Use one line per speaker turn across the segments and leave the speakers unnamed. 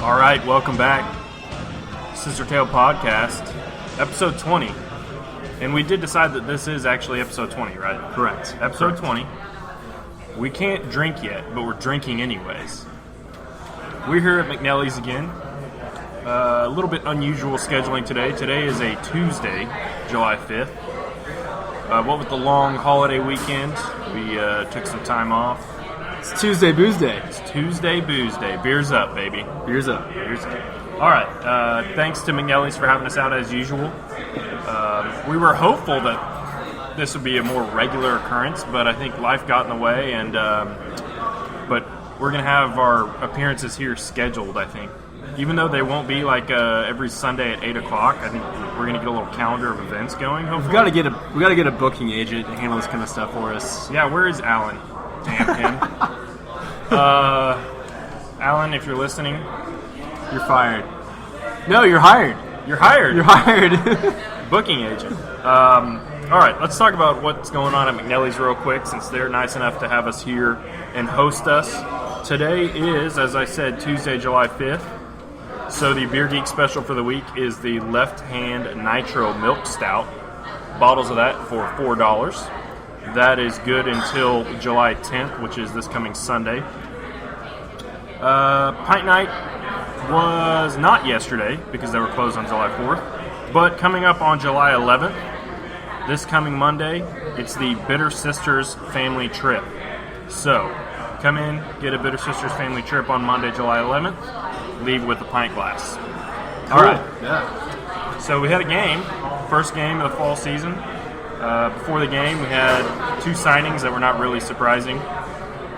All right, welcome back. Sister Tale Podcast, episode 20. And we did decide that this is actually episode 20, right?
Correct.
Episode 20. We can't drink yet, but we're drinking anyways. We're here at McNally's again. A little bit unusual scheduling today. Today is a Tuesday, July 5th. What with the long holiday weekend, we took some time off.
It's Tuesday Booze Day.
It's Tuesday Booze Day. Beers up, baby.
Beers up.
Beers up. All right. Thanks to McNally's for having us out as usual. We were hopeful that this would be a more regular occurrence, but I think life got in the way. And but we're gonna have our appearances here scheduled, I think. Even though they won't be like every Sunday at 8 o'clock, I think we're gonna get a little calendar of events going. Hopefully,
we gotta get a booking agent to handle this kind of stuff for us.
Yeah, where is Alan? Damn him. Alan, if you're listening,
you're fired. No, you're hired.
You're hired.
You're hired.
Booking agent. All right, let's talk about what's going on at McNally's real quick, since they're nice enough to have us here and host us. Today is, as I said, Tuesday, July 5th. So the Beer Geek special for the week is the Left Hand Nitro Milk Stout. Bottles of that for $4. That is good until July 10th, which is this coming Sunday. Pint Night was not yesterday because they were closed on July 4th, but coming up on July 11th, this coming Monday, it's the Bitter Sisters Family Trip. So, come in, get a Bitter Sisters Family Trip on Monday, July 11th. Leave with a pint glass.
Cool.
All right.
Yeah.
So we had a game, first game of the fall season. Before the game, we had two signings that were not really surprising.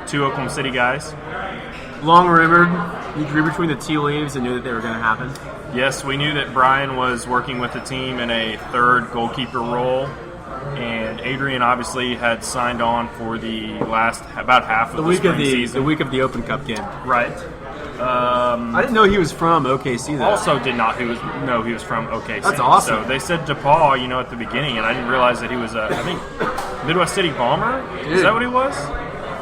Two Oklahoma City guys.
Long rumored. You drew between the tea leaves and knew that they were going to happen.
Yes, we knew that Brian was working with the team in a third goalkeeper role. And Adrian obviously had signed on for the last about half of the spring season.
The week of the Open Cup game.
Right.
I didn't know he was from OKC, though.
Also did not know he was from OKC.
That's awesome.
So they said DePaul, at the beginning, and I didn't realize that he was I think, Midwest City Bomber?
Dude.
Is that what he was?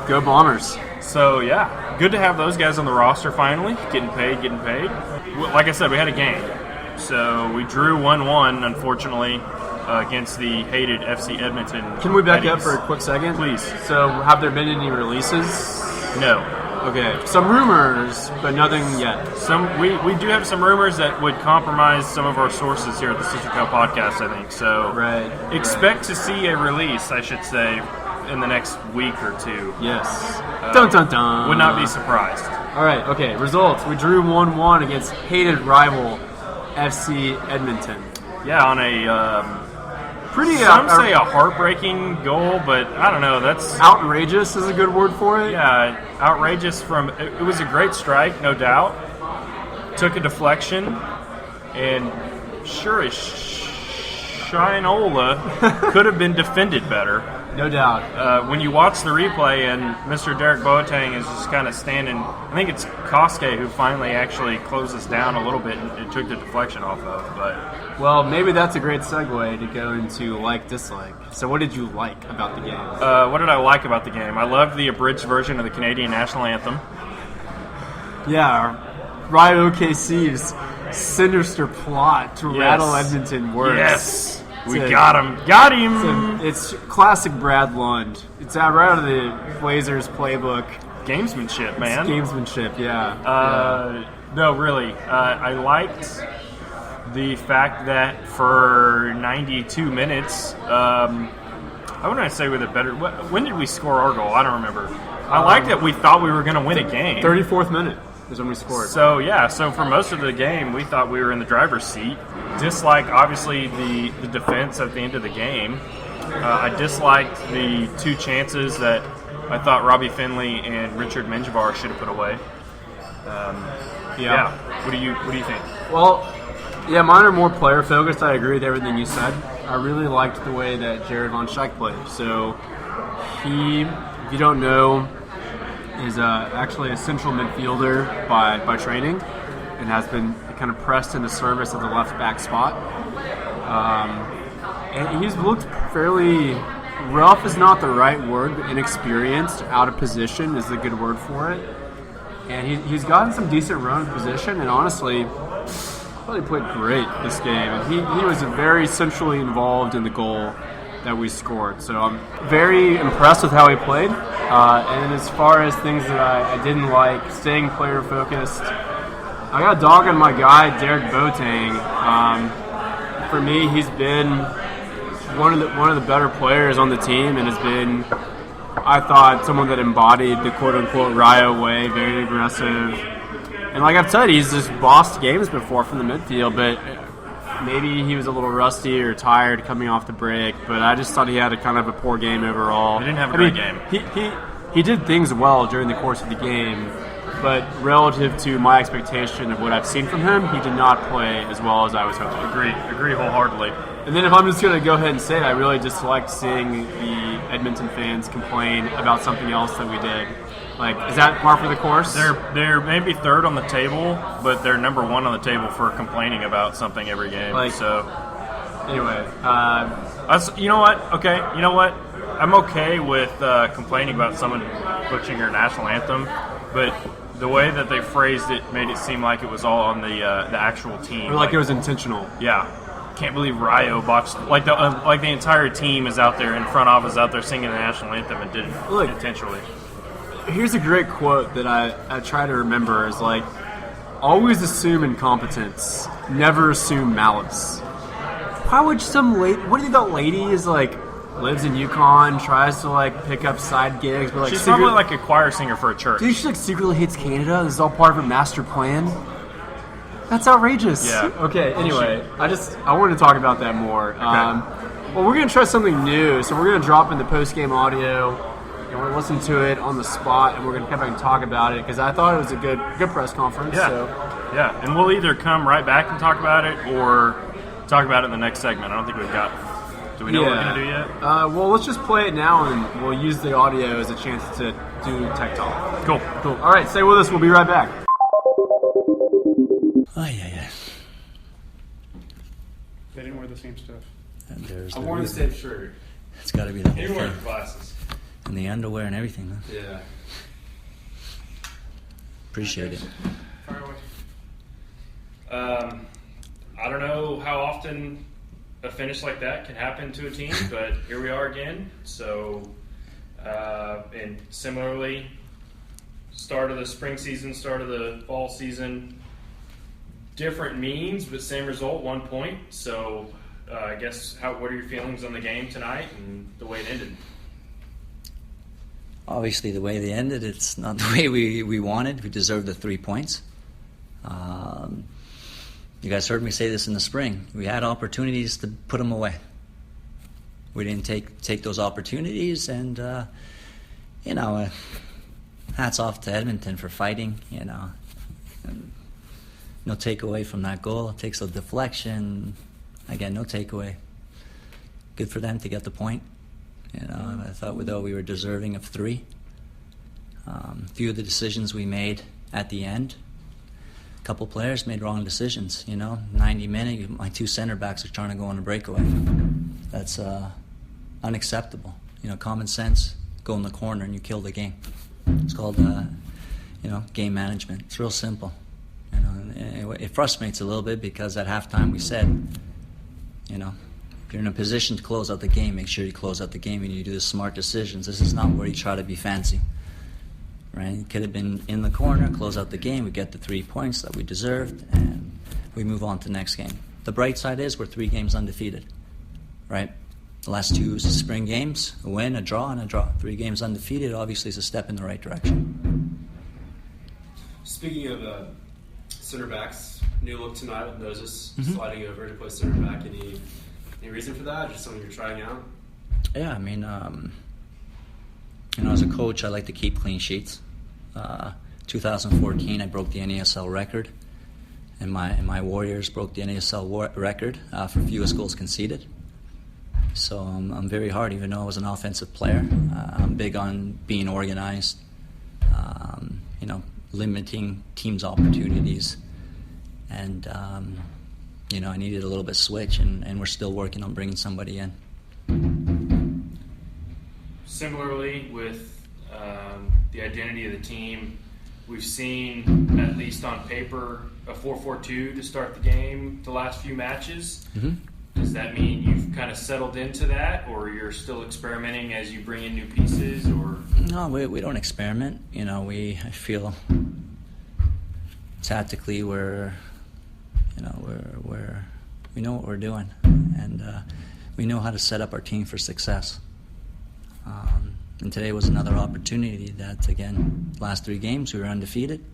Go Bombers.
So, yeah, good to have those guys on the roster finally, getting paid. Like I said, we had a game. So we drew 1-1, unfortunately, against the hated FC Edmonton.
Can we back
Eddies.
up for a quick second?
Please.
So, have there been any releases?
No.
Okay, some rumors, but nothing yet.
We do have some rumors that would compromise some of our sources here at the Sister Tale Podcast, I think. So expect to see a release, I should say, in the next week or two.
Yes. Dun dun dun.
Would not be surprised.
All right, okay, results. We drew 1-1 against hated rival FC Edmonton.
Yeah, on a... Some say a heartbreaking goal, but I don't know. That's
outrageous is a good word for it.
Yeah, outrageous. It was a great strike, no doubt. Took a deflection, and sure as Shinola could have been defended better.
No doubt.
When you watch the replay, and Mr. Derek Boateng is just kind of standing. I think it's Koske who finally actually closed us down a little bit and took the deflection off of. But.
Well, maybe that's a great segue to go into like-dislike. So what did you like about the game?
What did I like about the game? I loved the abridged version of the Canadian National Anthem.
Yeah, Riot OKC's sinister plot to rattle Edmonton works.
Yes, we got him. Got him!
It's classic Brad Lund. It's right out of the Blazers playbook.
Gamesmanship, man.
It's gamesmanship, yeah.
No, really. I liked the fact that for 92 minutes, I wouldn't say with a better... When did we score our goal? I don't remember. I liked that we thought we were going to win a game.
34th minute is when we scored.
So, so for most of the game, we thought we were in the driver's seat. Dislike, obviously, the defense at the end of the game. I disliked the two chances that I thought Robbie Finley and Richard Menjivar should have put away. What do you think?
Well... Yeah, mine are more player-focused. I agree with everything you said. I really liked the way that Jared Von Schaik played. So, he, if you don't know, is actually a central midfielder by training and has been kind of pressed into service at the left-back spot. And he's looked fairly rough is not the right word, but inexperienced, out of position is the good word for it. and he's gotten some decent run of position, and honestly, really played great this game. And he was very centrally involved in the goal that we scored. So I'm very impressed with how he played. And as far as things that I didn't like, staying player focused, I got a dog on my guy, Derek Boateng. For me, he's been one of the better players on the team, and has been, I thought, someone that embodied the quote-unquote Rio way, very aggressive. And like I've said, he's just bossed games before from the midfield, but maybe he was a little rusty or tired coming off the break. But I just thought he had a kind of a poor game overall.
He didn't have a great game.
He did things well during the course of the game, but relative to my expectation of what I've seen from him, he did not play as well as I was hoping.
Agree wholeheartedly.
And then if I'm just going to go ahead and say it, I really disliked seeing the Edmonton fans complain about something else that we did. Like, is that par for the course?
They're maybe third on the table, but they're number one on the table for complaining about something every game.
Anyway,
you know what? Okay, you know what? I'm okay with complaining about someone butchering your national anthem, but the way that they phrased it made it seem like it was all on the actual team.
Or like it was intentional.
Yeah. Can't believe Rio botched the entire team is out there in front office out there singing the national anthem and did it intentionally.
Here's a great quote that I try to remember is like, always assume incompetence, never assume malice. Why would some lady, what do you think that lady is like, lives in Yukon, tries to like pick up side gigs, but like
she's probably like a choir singer for a church.
Do you think she like secretly hates Canada? This is all part of a master plan? That's outrageous.
Yeah.
Okay, anyway, I wanted to talk about that more.
Okay.
Well, we're going to try something new, so we're going to drop in the post-game audio, and we're going to listen to it on the spot, and we're going to come back and talk about it, because I thought it was a good press conference.
Yeah.
So.
Yeah, and we'll either come right back and talk about it, or talk about it in the next segment. I don't think we've got... Do we know what we're going to do yet?
Well, let's just play it now, and we'll use the audio as a chance to do tech talk.
Cool.
All right, stay with us. We'll be right back.
Oh, yeah.
They didn't wear the same stuff.
And there's
I'm wearing the same shirt.
It's got to be the whole
You're wearing
thing.
glasses.
And the underwear and everything, man.
Yeah.
Appreciate it.
Fire away.
I don't know how often a finish like that can happen to a team, but here we are again. So, and similarly, start of the spring season, start of the fall season, different means, but same result, 1 point. So, I guess, what are your feelings on the game tonight and the way it ended?
Obviously, the way they ended, it's not the way we wanted. We deserved the 3 points. You guys heard me say this in the spring. We had opportunities to put them away. We didn't take those opportunities, and hats off to Edmonton for fighting. No takeaway from that goal. It takes a deflection. Again, no takeaway. Good for them to get the point. I thought we were deserving of 3. A few of the decisions we made at the end, a couple players made wrong decisions. 90 minutes, my 2 center backs are trying to go on a breakaway. That's unacceptable. Common sense, go in the corner and you kill the game. It's called, game management. It's real simple. It frustrates a little bit because at halftime we said, if you're in a position to close out the game, make sure you close out the game and you do the smart decisions. This is not where you try to be fancy. Right? It could have been in the corner, close out the game, we get the 3 points that we deserved, and we move on to the next game. The bright side is we're 3 games undefeated. Right? The last 2 spring games, a win, a draw, and a draw. 3 games undefeated obviously is a step in the right direction.
Speaking of center backs, new look tonight with Moses sliding over to play center back. Any reason for that? Just something you're trying out?
Yeah, as a coach, I like to keep clean sheets. 2014, I broke the NASL record, and my Warriors broke the NASL record for fewest goals conceded. So I'm very hard, even though I was an offensive player. I'm big on being organized, limiting teams' opportunities, and I needed a little bit of switch, and we're still working on bringing somebody in.
Similarly, with the identity of the team, We've seen, at least on paper, a 4-4-2 to start the game the last few matches.
Mm-hmm.
Does that mean you've kind of settled into that, or you're still experimenting as you bring in new pieces? Or
No, we don't experiment. I feel tactically we know what we're doing, and we know how to set up our team for success. And today was another opportunity that, again, last 3 games we were undefeated,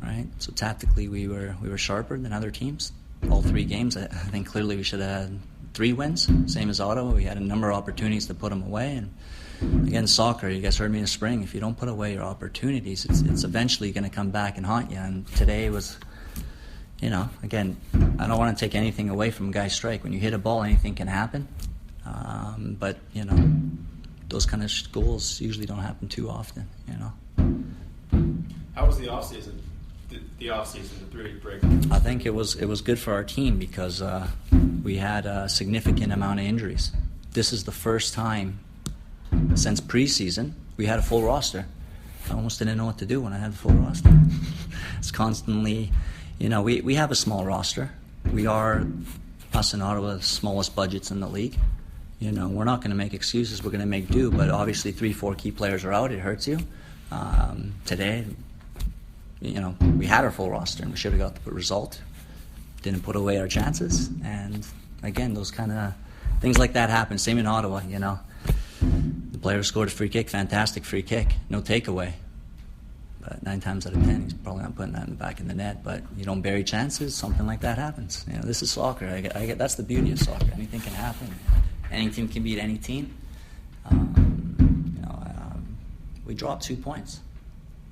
right? So tactically we were sharper than other teams. All 3 games, I think clearly we should have had 3 wins, same as Ottawa. We had a number of opportunities to put them away. And again, soccer, you guys heard me in the spring, if you don't put away your opportunities, it's eventually going to come back and haunt you. And today was, again, I don't want to take anything away from Guy's strike. When you hit a ball, anything can happen. But, those kind of goals usually don't happen too often,
How was the offseason? The off-season, the 3-week break?
I think it was good for our team because we had a significant amount of injuries. This is the first time since preseason we had a full roster. I almost didn't know what to do when I had a full roster. It's constantly, we have a small roster. We are, us in Ottawa, the smallest budgets in the league. We're not going to make excuses. We're going to make do. But obviously 3-4 key players are out. It hurts you. Today, we had our full roster and we should have got the result. Didn't put away our chances. And again, those kind of things like that happen. Same in Ottawa, The player scored a free kick, fantastic free kick, no takeaway. But 9 times out of 10, he's probably not putting that in the back of the net. But you don't bury chances, something like that happens. This is soccer. I get that's the beauty of soccer. Anything can happen. Any team can beat any team. We dropped 2 points.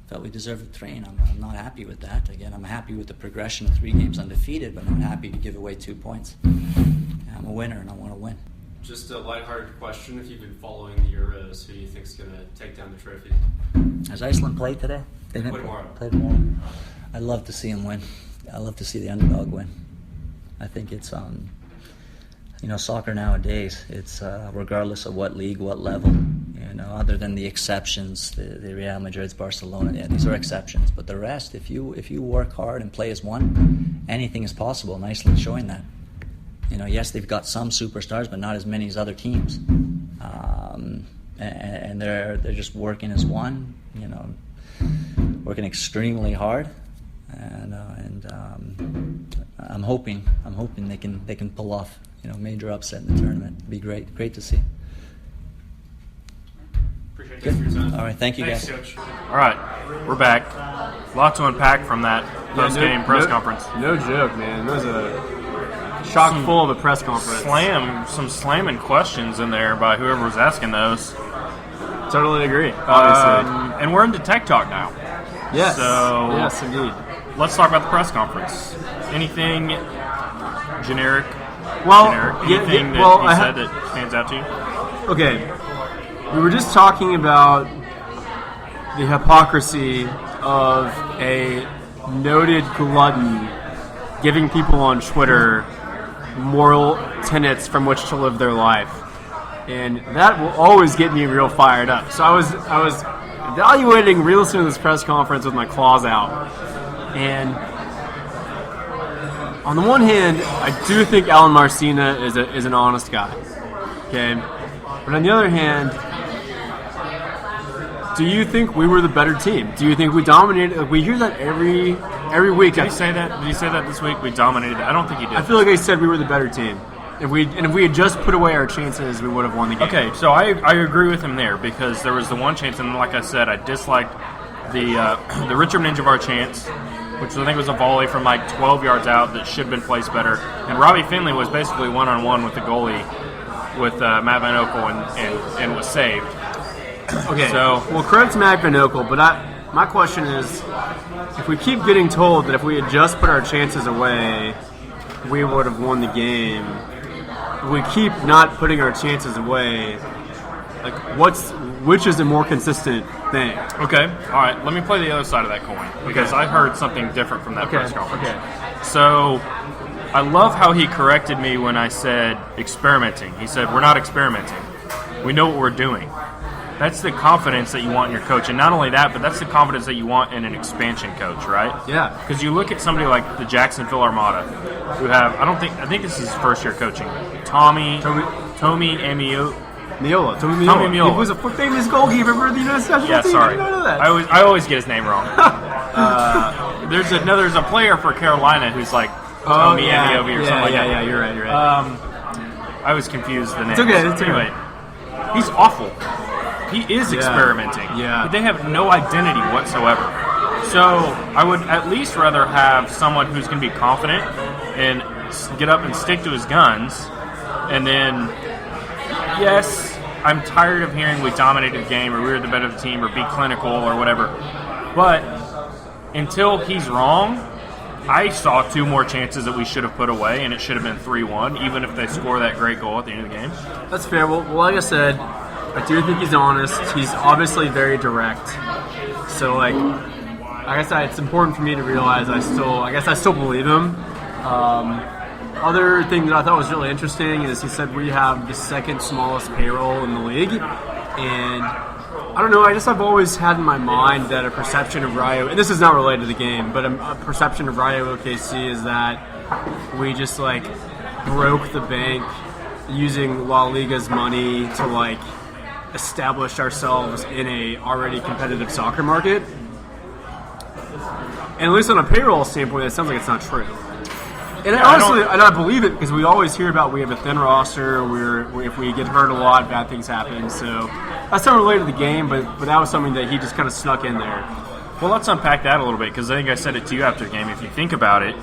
Felt we deserved 3, and I'm not happy with that. Again, I'm happy with the progression of 3 games undefeated, but I'm not happy to give away 2 points. I'm a winner, and I want to win.
Just a lighthearted question. If you've been following the Euros, who do you think is going to take down the trophy?
Has Iceland played today? They didn't play tomorrow. I'd love to see them win. I love to see the underdog win. I think it's soccer nowadays, it's regardless of what league, what level, other than the exceptions, the Real Madrid's, Barcelona, these are exceptions. But the rest, if you work hard and play as one, anything is possible, and Iceland's showing that. Yes, they've got some superstars, but not as many as other teams. And they're just working as one, working extremely hard. And I'm hoping they can pull off major upset in the tournament. It'd be great to see.
Appreciate it. For your time.
All right, thank you,
thanks,
guys.
Coach. All right, we're back. A lot to unpack from that post-game press conference.
No joke, man. It was a chock full of a press conference.
Some slamming questions in there by whoever was asking those.
Totally agree, obviously.
And we're into Tech Talk now.
Yes.
So
yes, indeed.
Let's talk about the press conference. Anything generic? Anything that he said that stands out to you?
Okay. We were just talking about the hypocrisy of a noted glutton giving people on Twitter moral tenets from which to live their life. And that will always get me real fired up. So I was evaluating re-listening to this press conference with my claws out. And on the one hand, I do think Alan Marcina is an honest guy. Okay? But on the other hand, do you think we were the better team? Do you think we dominated? We hear that every week.
Did he say that? Did he say that this week? We dominated. I don't think he did.
I feel like I said we were the better team. If we had just put away our chances, we would have won the game.
Okay, so I agree with him there because there was the one chance, and like I said, I disliked the Richard Ninjavar chance, which I think was a volley from like 12 yards out that should have been placed better. And Robbie Finley was basically one-on-one with the goalie with Matt Van Oekel and was saved.
Okay, so well, credit to Matt Van Oekel, but my question is, if we keep getting told that if we had just put our chances away, we would have won the game. If we keep not putting our chances away, like which is a more consistent thing?
Okay, all right. Let me play the other side of that coin because I heard something different from that press conference.
Okay.
So I love how he corrected me when I said experimenting. He said we're not experimenting. We know what we're doing. That's the confidence that you want in your coach, and not only that, but that's the confidence that you want in an expansion coach, right?
Yeah.
Because you look at somebody like the Jacksonville Armada, who have I think this is his first year coaching. Tomi Amio.
Miola.
Tommy Miola.
He was a famous goalkeeper for the United States.
Yeah, sorry.
I didn't know that.
I always get his name wrong. There's a player for Carolina who's like Tommy Amio or something like that.
Yeah, you're right.
I was confused the name.
It's okay. It's
anyway, he's awful. He is experimenting.
Yeah.
But they have no identity whatsoever. So I would at least rather have someone who's going to be confident and get up and stick to his guns. And then, yes, I'm tired of hearing we dominated the game or we were the better team or be clinical or whatever. But until he's wrong, I saw 2 more chances that we should have put away, and it should have been 3-1, even if they score that great goal at the end of the game.
That's fair. Well, like I said, I do think he's honest. He's obviously very direct. So, like I said, it's important for me to realize I still believe him. Other thing that I thought was really interesting is he said we have the second smallest payroll in the league. And I don't know, I've always had in my mind that a perception of Rayo, and this is not related to the game, but a perception of Rayo OKC is that we just, like, broke the bank using La Liga's money to, like, establish ourselves in a already competitive soccer market. And at least on a payroll standpoint, it sounds like it's not true. And I believe it because we always hear about we have a thin roster. If we get hurt a lot, bad things happen. So that's not related to the game, but that was something that he just kind of snuck in there.
Well, let's unpack that a little bit because I think I said it to you after the game. If you think about it,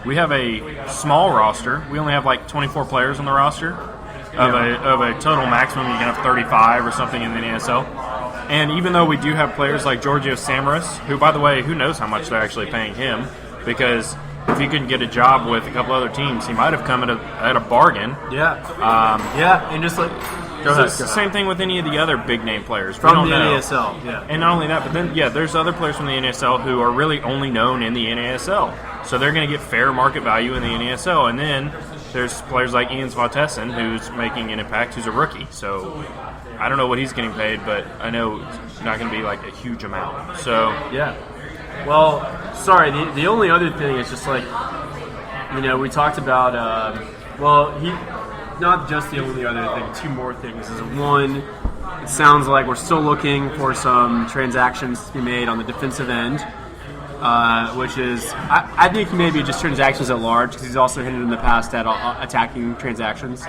we have a small roster. We only have like 24 players on the roster of a total maximum. You can have 35 or something in the NASL. And even though we do have players like Giorgio Samaras, who, by the way, who knows how much they're actually paying him, because if he couldn't get a job with a couple other teams, he might have come at a bargain.
Yeah. And just like
it's the same thing with any of the other big name players
from the NASL. Yeah.
And not only that, but then there's other players from the NASL who are really only known in the NASL, so they're going to get fair market value in the NASL. And then there's players like Ian Svatessen, who's making an impact, who's a rookie. So I don't know what he's getting paid, but I know it's not going to be like a huge amount. So
yeah. Well, sorry. The only other thing is just like, we talked about. Not just the only other thing. 2 more things is one. It sounds like we're still looking for some transactions to be made on the defensive end, which is I think maybe just transactions at large because he's also hinted in the past at attacking transactions.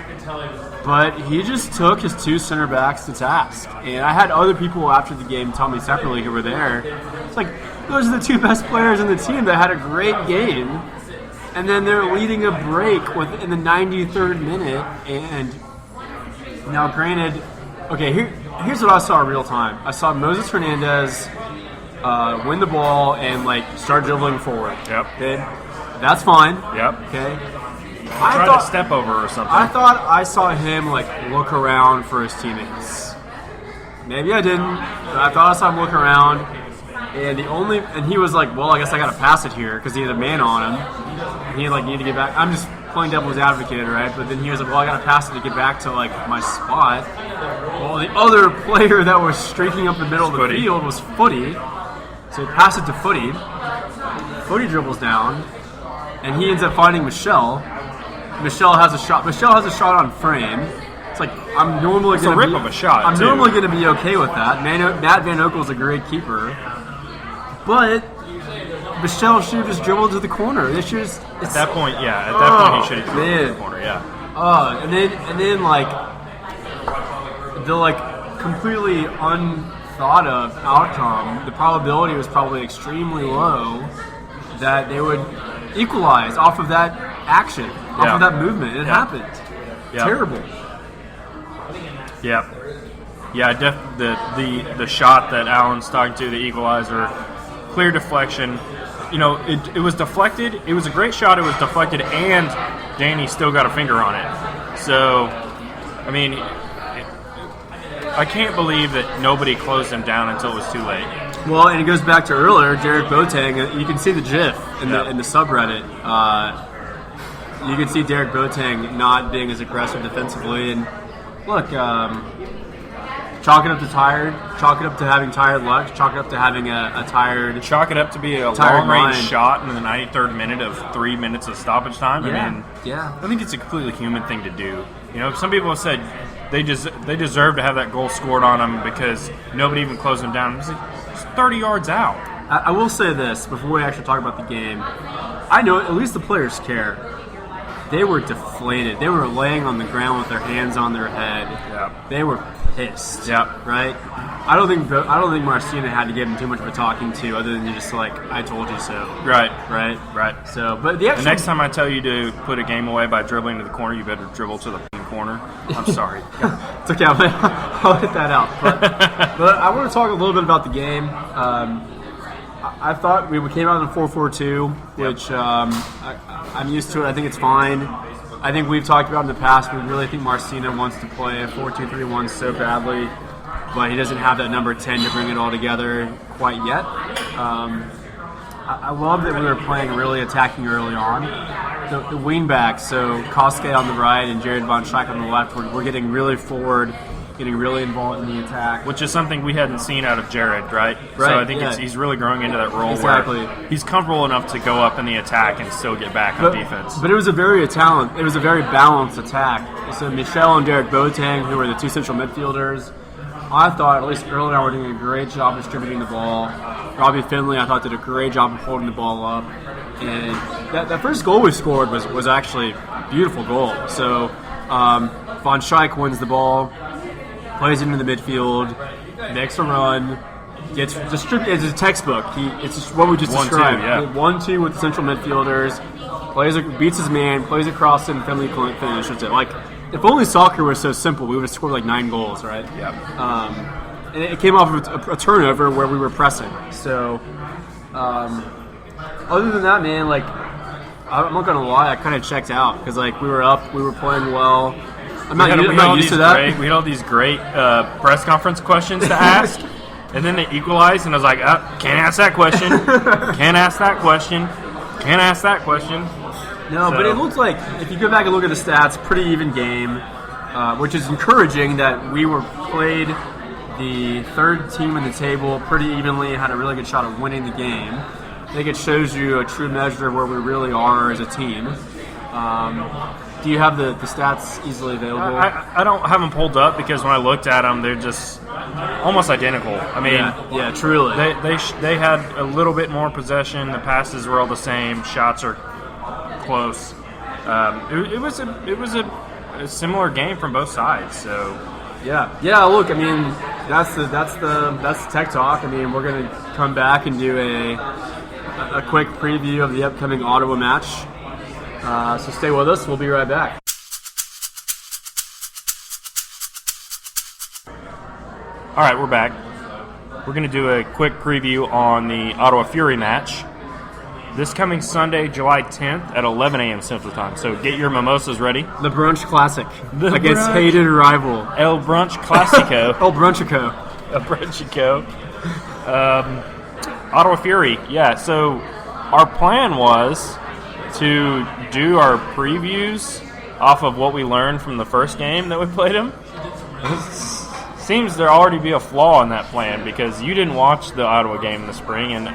But he just took his 2 center backs to task, and I had other people after the game tell me separately who were there. It's like, those are the 2 best players in the team that had a great game, and then they're leading a break in the 93rd minute. And now, granted, okay, here's what I saw in real time. I saw Moses Hernandez win the ball and start dribbling forward.
Yep.
Okay, that's fine.
Yep.
Okay.
I thought to step over or something.
I thought I saw him look around for his teammates. Maybe I didn't, but I thought I saw him look around. And he was like, well, I guess I got to pass it here because he had a man on him. And he needed to get back. I'm just playing devil's advocate, right? But then he was like, well, I got to pass it to get back to my spot. Well, the other player that was streaking up the middle of the field was Footy. So he passed it to Footy. Footy dribbles down, and he ends up finding Michelle. Michelle has a shot. Michelle has a shot on frame. It's like I'm normally going to
rip of a shot.
I'm normally going to be okay with that. Matt Van Okel's a great keeper. But Michelle should have just dribbled to the corner. At
that point, he should have dribbled to the corner. Yeah.
And then the completely unthought of outcome. The probability was probably extremely low that they would equalize off of that action, off of that movement. It happened.
Yeah.
Terrible.
Yeah. Yeah. The shot that Allen's talking to, the equalizer. Clear deflection. It was deflected. It was a great shot. It was deflected, and Danny still got a finger on it. So, I mean, I can't believe that nobody closed him down until it was too late.
Well, and it goes back to earlier, Derek Boateng. You can see the GIF in the subreddit. You can see Derek Boateng not being as aggressive defensively. And look, Chalk it up to tired. Chalk it up to having tired luck. Chalk it up to having a tired.
Chalk it up to be a
Tired
long-range
mind.
shot in the 93rd minute of 3 minutes of stoppage time.
Yeah,
I mean,
yeah.
I think it's a completely human thing to do. You know, some people have said they deserve to have that goal scored on them because nobody even closed them down. It's 30 yards out.
I will say this before we actually talk about the game. I know at least the players care. They were deflated. They were laying on the ground with their hands on their head.
Yeah.
They were pissed.
Yeah.
Right. I don't think Marcina had to give him too much of a talking to, other than just like, I told you so.
Right.
Right.
Right.
So, but the
The
actual,
next time I tell you to put a game away by dribbling to the corner, you better dribble to the corner. I'm sorry.
it's okay. I'll hit that out. But I want to talk a little bit about the game. I thought we came out in 4-4-2, which I'm used to it. I think it's fine. I think we've talked about in the past, we really think Marcina wants to play a 4-2-3-1 so badly, but he doesn't have that number 10 to bring it all together quite yet. I love that we were playing really attacking early on. The wing backs, so Koske on the right and Jared Von Schaik on the left, we're getting really forward, getting really involved in the attack.
Which is something we hadn't seen out of Jared, right?
Right,
So I think
yeah.
he's really growing into that role
Exactly.
where he's comfortable enough to go up in the attack and still get back on defense.
But it was a very balanced attack. So Michel and Derek Boateng, who were the two central midfielders, I thought, at least early on, were doing a great job distributing the ball. Robbie Finley, I thought, did a great job of holding the ball up. And that first goal we scored was actually a beautiful goal. So Von Schaik wins the ball, plays it into the midfield, makes a run, gets distributed. It's a textbook. It's just what we just
1-2,
described.
yeah.
1-2 with the central midfielders, beats his man, plays across it, and Finley finishes it. Like, if only soccer was so simple, we would have scored like 9 goals, right?
Yeah.
And it came off of a turnover where we were pressing. So, other than that, man, like, I'm not gonna lie, I kind of checked out because like we were up, we were playing well. I'm not used to that.
We had all these great press conference questions to ask, and then they equalized, and I was like, can't ask that question. Can't ask that question. Can't ask that question.
No, but it looks like, if you go back and look at the stats, pretty even game, which is encouraging that we were played the third team in the table pretty evenly and had a really good shot at winning the game. I think it shows you a true measure of where we really are as a team. Do you have the stats easily available?
I don't have them pulled up because when I looked at them, they're just almost identical. I mean,
yeah, truly.
They had a little bit more possession. The passes were all the same. Shots are close. It was a similar game from both sides. So
yeah. Look, I mean, that's the tech talk. I mean, we're gonna come back and do a quick preview of the upcoming Ottawa match. So stay with us. We'll be right back.
all right, we're back. We're going to do a quick preview on the Ottawa Fury match. This coming Sunday, July 10th at 11 a.m. Central Time. So get your mimosas ready.
The Brunch Classic against
Brunch.
hated rival
El Brunch Classico.
El Brunchico.
El Brunchico. Ottawa Fury. Yeah, so our plan was to do our previews off of what we learned from the first game that we played them. Seems there already be a flaw in that plan because you didn't watch the Ottawa game in the spring, and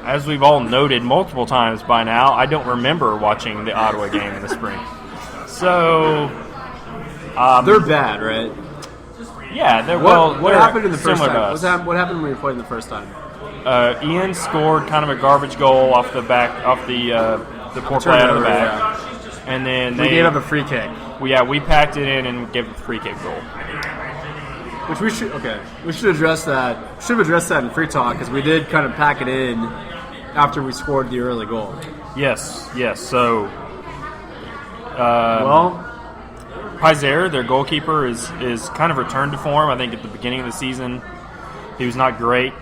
as we've all noted multiple times by now, I don't remember watching the Ottawa game in the spring. So
They're bad, right?
yeah,
What happened in the first
similar
time?
to us.
What happened when we played the first time?
Ian scored kind of a garbage goal off the poor play out of the back, and then
We gave up a free kick.
we packed it in and gave a free kick goal.
Which we should address that. Should have addressed that in free talk because we did kind of pack it in after we scored the early goal.
Yes. So, Pizer, their goalkeeper, is kind of returned to form. I think at the beginning of the season, he was not great.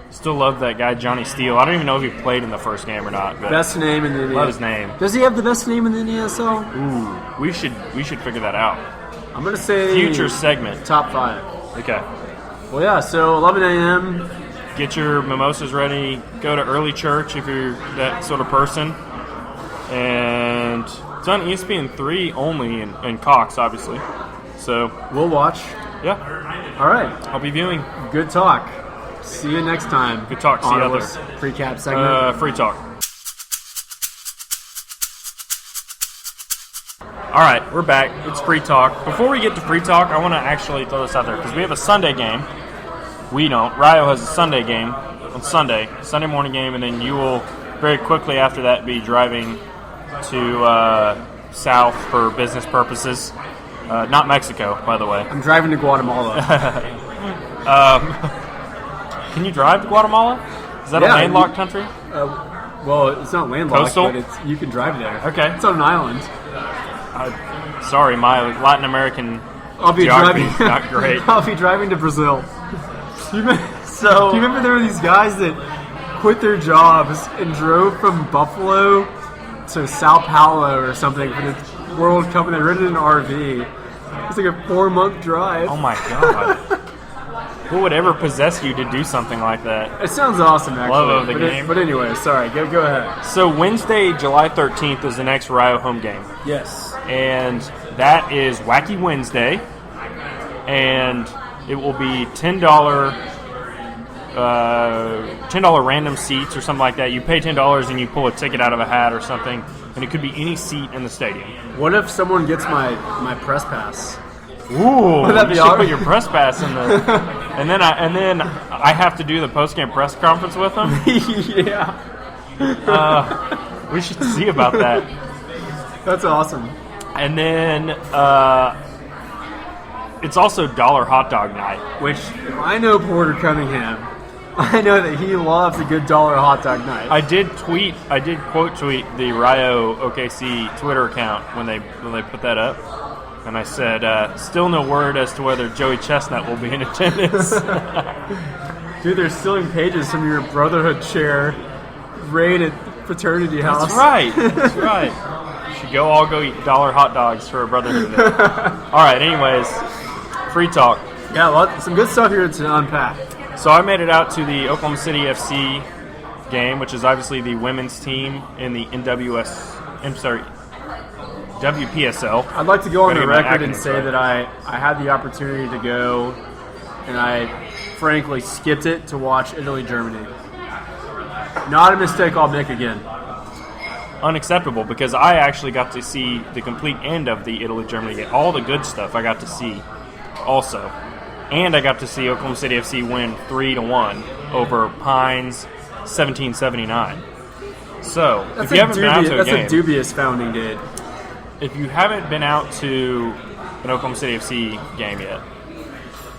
Still love that guy Johnny Steele. I don't even know if he played in the first game or not. But
Best name in the NESL.
love his name.
Does he have the best name in the NESL?
Ooh, we should figure that out.
I'm gonna say
Future segment.
top 5.
Okay.
Well, yeah. So 11 a.m.
Get your mimosas ready. Go to early church if you're that sort of person. And it's on ESPN3 only, and Cox, obviously. So
We'll watch.
Yeah,
All right.
I'll be viewing.
Good talk. See you next time.
Good talk. See you out
Ottawa's
there.
Free cap segment.
Free talk. All right, we're back. It's free talk. Before we get to free talk, I want to actually throw this out there because we have a Sunday game. We don't. Rio has a Sunday game on Sunday morning game, and then you will very quickly after that be driving to south for business purposes. Not Mexico, by the way.
I'm driving to Guatemala.
Can you drive to Guatemala? Is that a landlocked country?
Well, it's not landlocked,
Coastal?
but you can drive there.
Okay.
It's on an island.
Sorry, my Latin American geography is not great.
I'll be driving to Brazil. Do you remember there were these guys that quit their jobs and drove from Buffalo to Sao Paulo or something for the World Cup, and they rented an RV. It's like a 4-month drive.
Oh my god. Who would ever possess you to do something like that?
It sounds awesome, actually.
Love of the game.
But anyway, sorry. Go ahead.
So Wednesday, July 13th is the next Rio home game.
Yes.
And that is Wacky Wednesday. And it will be $10 random seats or something like that. You pay $10 and you pull a ticket out of a hat or something. And it could be any seat in the stadium.
What if someone gets my press pass?
Ooh,
Would that be
you should
awesome?
put your press pass in the, and then I have to do the post-game press conference with them.
Yeah.
We should see about that.
That's awesome.
And then it's also Dollar Hot Dog Night.
Which, if I know Porter Cunningham, I know that he loves a good dollar hot dog night.
I did quote tweet the Rio OKC Twitter account when they put that up. And I said, still no word as to whether Joey Chestnut will be in attendance.
Dude, they're stealing pages from your Brotherhood chair raid at fraternity house.
That's right. That's right. You should go eat dollar hot dogs for a Brotherhood event. All right, anyways, free talk.
Yeah, some good stuff here to unpack.
So I made it out to the Oklahoma City FC game, which is obviously the women's team in the WPSL.
I'd like to go on
Gotta
the
get my
record and
acronyms
say
right.
that I had the opportunity to go, and I frankly skipped it to watch Italy-Germany. Not a mistake I'll make again.
Unacceptable, because I actually got to see the complete end of the Italy-Germany game. All the good stuff I got to see also. And I got to see Oklahoma City FC win 3-1 over Pines 1779. So, if you haven't been out to a game...
That's a dubious founding date.
If you haven't been out to an Oklahoma City FC game yet,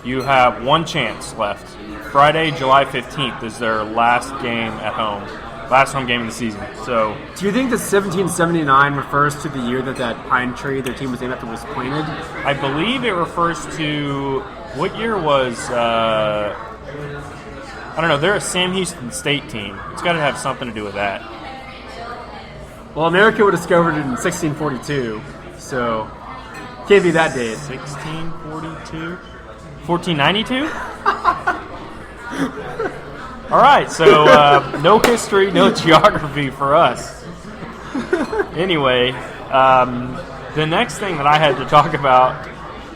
you have one chance left. Friday, July 15th is their last game at home. Last home game of the season. So,
do you think that 1779 refers to the year that pine tree their team was named after was planted?
I believe it refers to... What year was... I don't know. They're a Sam Houston State team. It's got to have something to do with that.
Well, America was discovered in 1642, so can't be that date.
1642? 1492? All right, so no history, no geography for us. Anyway, the next thing that I had to talk about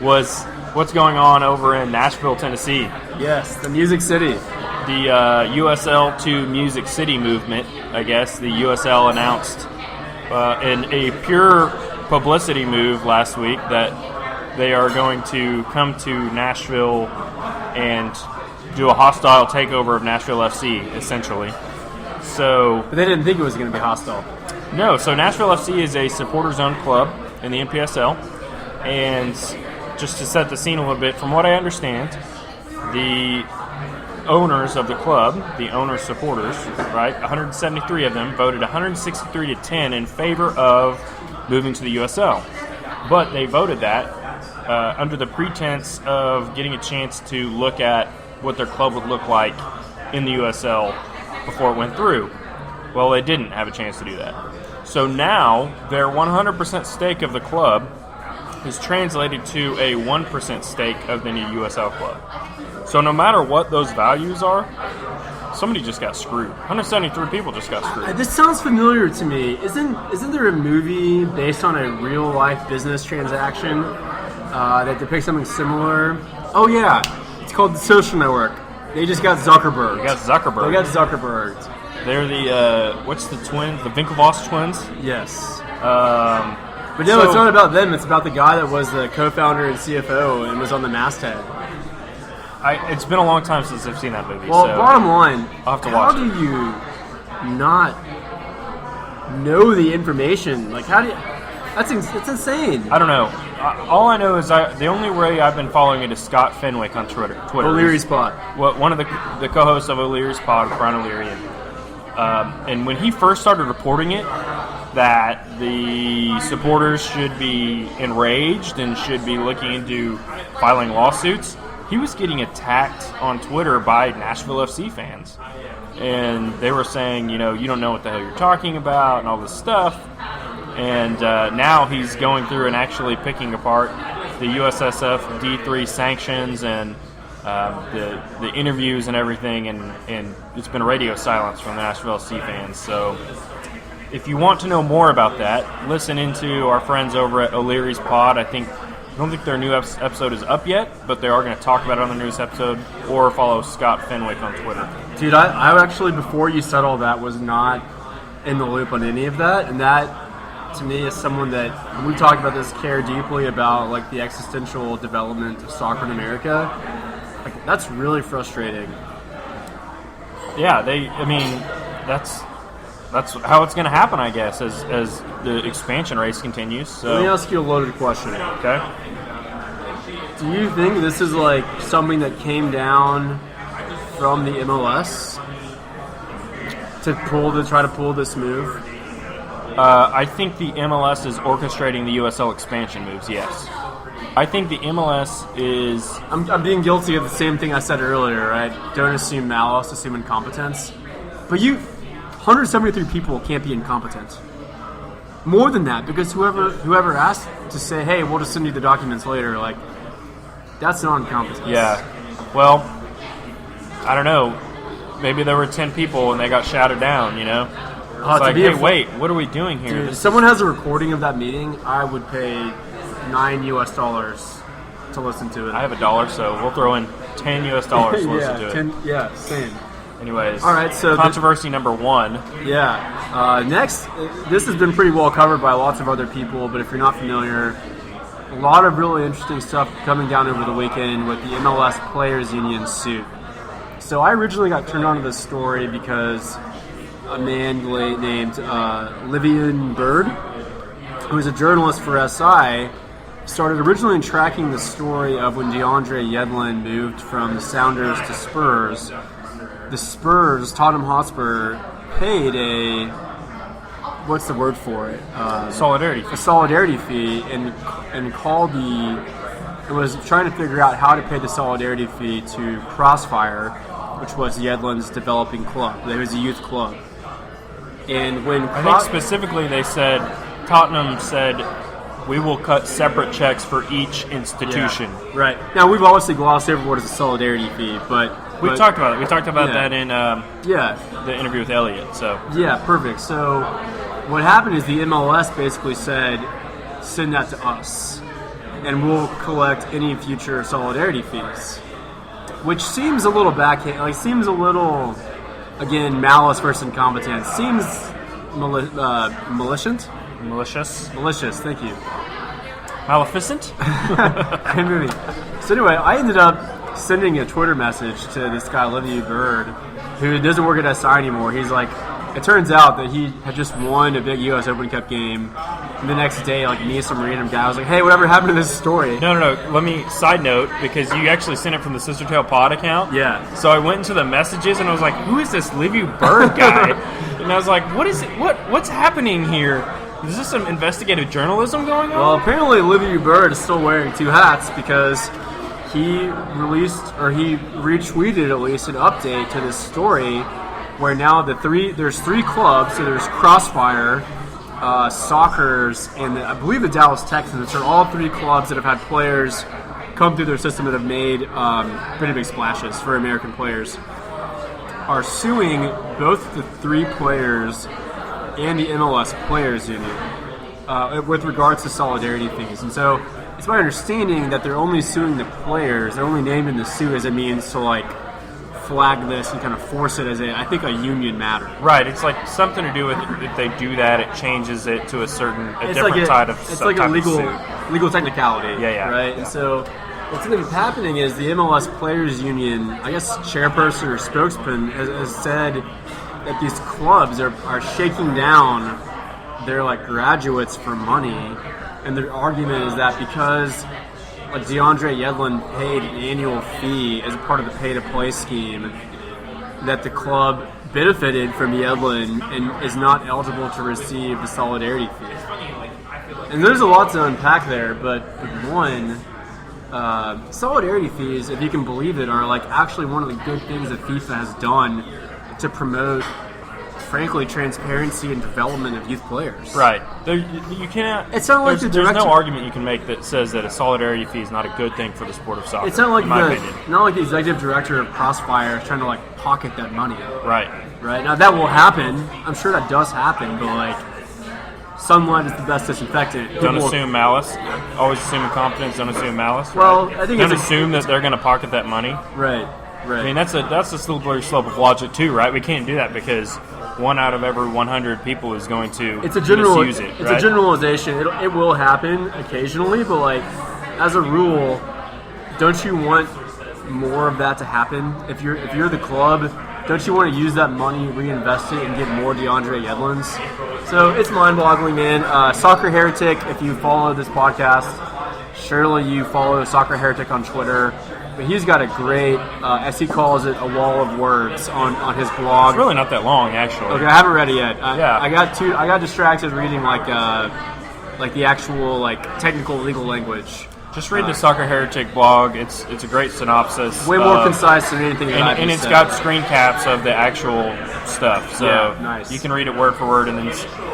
was what's going on over in Nashville, Tennessee.
Yes, the Music City.
The USL to Music City movement, I guess. The USL announced in a pure publicity move last week that they are going to come to Nashville and do a hostile takeover of Nashville FC, essentially. So,
But they didn't think it was going to be hostile.
No, so Nashville FC is a supporters-owned club in the NPSL, and just to set the scene a little bit, from what I understand, the owners of the club, the owner supporters, right, 173 of them voted 163 to 10 in favor of moving to the USL. But they voted that under the pretense of getting a chance to look at what their club would look like in the USL before it went through. Well, they didn't have a chance to do that. So now their 100% stake of the club is translated to a 1% stake of the new USL club. So no matter what those values are, somebody just got screwed. 173 people just got screwed.
This sounds familiar to me. Isn't there a movie based on a real life business transaction that depicts something similar? Oh yeah, it's called the Social Network. They just got Zuckerberg.
They got Zuckerberg.
They got Zuckerberg.
They're the what's the twins? The Winklevoss twins.
Yes.
But
No, it's not about them. It's about the guy that was the co-founder and CFO and was on the masthead.
It's been a long time since I've seen that movie.
Well,
so
bottom line,
I'll have to
how
watch
do
it.
you not know the information? Like, how do you... It's insane.
I don't know. All I know is the only way I've been following it is Scott Fenwick on Twitter.
O'Leary's Pod.
One of the co-hosts of O'Leary's Pod, Brian O'Leary. And when he first started reporting it, that the supporters should be enraged and should be looking into filing lawsuits, he was getting attacked on Twitter by Nashville FC fans. And they were saying, you don't know what the hell you're talking about and all this stuff. And now he's going through and actually picking apart the USSF D3 sanctions and the interviews and everything, and it's been radio silence from the Nashville FC fans. So if you want to know more about that, listen into our friends over at O'Leary's Pod. I don't think their new episode is up yet, but they are going to talk about it on the newest episode, or follow Scott Fenwick on Twitter.
Dude, I actually, before you said all that, was not in the loop on any of that, and that, to me, is someone that, when we talk about this, care deeply about like the existential development of soccer in America. Like, that's really frustrating.
Yeah, that's how it's going to happen, I guess, as the expansion race continues. So
Let me ask you a loaded question.
Okay.
Do you think this is like something that came down from the MLS to try to pull this move?
I think the MLS is orchestrating the USL expansion moves, yes. I think the MLS is...
I'm being guilty of the same thing I said earlier, right? Don't assume malice, assume incompetence. But 173 people can't be incompetent. More than that, because whoever asked to say, hey, we'll just send you the documents later, like, that's not incompetence.
Yeah. Well, I don't know. Maybe there were 10 people and they got shouted down, It's like, hey, wait, what are we doing here?
Dude, if someone has a recording of that meeting, I would pay $9 to listen to it.
I have $1, so we'll throw in $10 to listen to it.
Yeah, same.
Anyways,
all right, so
controversy number one.
Yeah. Next, this has been pretty well covered by lots of other people, but if you're not familiar, a lot of really interesting stuff coming down over the weekend with the MLS Players Union suit. So I originally got turned on to this story because a man named Livian Bird, who is a journalist for SI, started originally tracking the story of when DeAndre Yedlin moved from the Sounders to Spurs. The Spurs, Tottenham Hotspur, paid what's the word for it?
Solidarity fee.
A solidarity fee, and was trying to figure out how to pay the solidarity fee to Crossfire, which was Yedlin's developing club. It was a youth club. And when
I think specifically they said, Tottenham said, we will cut separate checks for each institution.
Yeah, right. Now, we've obviously glossed over what is a solidarity fee, but...
We talked about it. We talked about that in
the
interview with Elliot. So
yeah, perfect. So what happened is the MLS basically said, send that to us, and we'll collect any future solidarity fees, which seems a little backhand. Like, seems a little, again, malice versus incompetence. Seems malicious. Malicious. Thank you.
Maleficent.
Good movie. So anyway, I ended up sending a Twitter message to this guy, Olivia Bird, who doesn't work at SI anymore. He's like, it turns out that he had just won a big U.S. Open Cup game. And the next day, like, me and some random guy was like, hey, whatever happened to this story?
No. Let me, side note, because you actually sent it from the Sister Tail Pod account.
Yeah.
So I went into the messages and I was like, who is this Livy Bird guy? And I was like, what is it? What's happening here? Is this some investigative journalism going on?
Well, apparently Olivia Bird is still wearing two hats because he retweeted at least an update to this story where now there's three clubs. So there's Crossfire, Sockers, and I believe the Dallas Texans, which are all three clubs that have had players come through their system that have made pretty big splashes for American players, are suing both the three players and the MLS Players Union with regards to solidarity fees. And so it's my understanding that they're only suing the players. They're only named in the suit as a means to like flag this and kind of force it as I think a union matter.
Right. It's like something to do with if they do that, it changes it to a different type of
it's like a legal
suit.
legal technicality.
Yeah.
Right.
Yeah.
And so what's ended up happening is the MLS Players Union, I guess chairperson or spokesman has said that these clubs are shaking down their like graduates for money, and their argument is that because like DeAndre Yedlin paid an annual fee as a part of the pay-to-play scheme, that the club benefited from Yedlin and is not eligible to receive the solidarity fee. And there's a lot to unpack there, but one, solidarity fees, if you can believe it, are like actually one of the good things that FIFA has done to promote, frankly, transparency and development of youth players.
Right. You can't.
It's not like
there's no argument you can make that says that a solidarity fee is not a good thing for the sport of soccer.
It's not like
in my opinion.
not like the executive director of Crossfire is trying to like pocket that money.
Right.
Right. Now that will happen. I'm sure that does happen, but like sunlight is the best disinfectant.
Don't assume malice. Always assume incompetence. Don't assume malice.
Well,
right?
I think
don't
it's
assume that they're going to pocket that money.
Right. Right.
I mean that's a slippery slope of logic too, right? We can't do that because 1 out of every 100 people is going to misuse it.
It's a generalization. It will happen occasionally, but like as a rule, don't you want more of that to happen? If you're the club, don't you want to use that money, reinvest it, and get more DeAndre Yedlins? So it's mind-boggling, man. Soccer Heretic, if you follow this podcast, surely you follow Soccer Heretic on Twitter. But he's got a great, as he calls it, a wall of words on his blog.
It's really not that long, actually.
Okay, I haven't read it yet.
Yeah.
I got distracted reading like the actual like technical legal language.
Just read the Soccer Heretic blog. It's a great synopsis.
Way more concise than anything that I've
and
just
it's
said.
got screen caps of the actual stuff. So
Yeah, nice.
you can read it word for word and then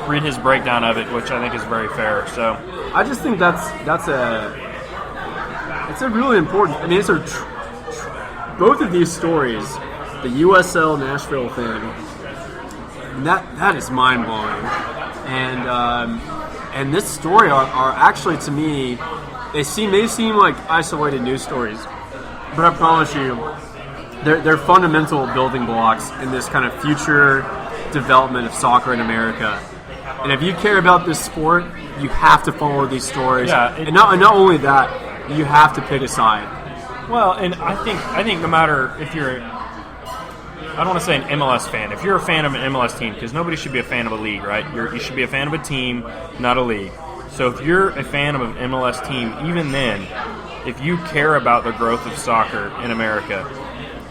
read his breakdown of it, which I think is very fair. So
I just think it's a really important. I mean, both of these stories, the USL Nashville thing, that is mind blowing, and this story are actually, to me, they seem like isolated news stories, but I promise you, they're fundamental building blocks in this kind of future development of soccer in America. And if you care about this sport, you have to follow these stories.
Yeah,
and not only that, you have to pick a side.
well, and I think no matter if you're, I don't want to say an MLS fan. If you're a fan of an MLS team, because nobody should be a fan of a league, right? You should be a fan of a team, not a league. So if you're a fan of an MLS team, even then, if you care about the growth of soccer in America,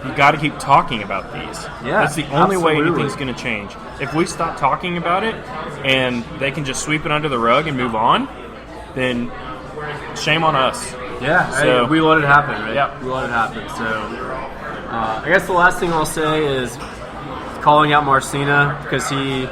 you got to keep talking about these.
Yeah,
that's the only way
absolutely.
anything's going to change. If we stop talking about it and they can just sweep it under the rug and move on, then shame on us.
Yeah,
So-
we let it happen, right?
Yeah.
We let it happen. So I guess the last thing I'll say is calling out Marcina, because he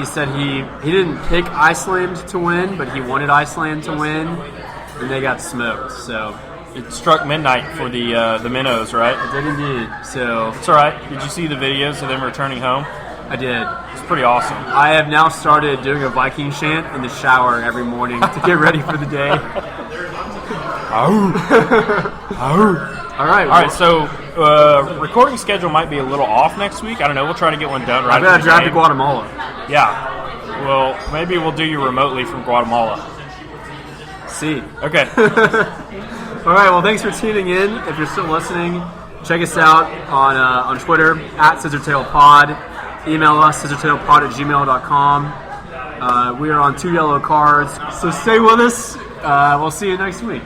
said he didn't pick Iceland to win, but he wanted Iceland to win, and they got smoked. So
It struck midnight for the minnows, right?
I did indeed. So
It's all right. Did you see the videos of them returning home?
I did.
It's pretty awesome.
I have now started doing a Viking chant in the shower every morning to get ready for the day. All right.
All right, so recording schedule might be a little off next week. I don't know. We'll try to get one done right
I've got
after
to
the
drive to
game.
Guatemala.
Yeah. Well, maybe we'll do you remotely from Guatemala.
See.
Okay.
All right. Well, thanks for tuning in. If you're still listening, check us out on Twitter @ScissorTailPod. Email us scissortailpod@gmail.com. We are on 2 yellow cards, so stay with us. We'll see you next week.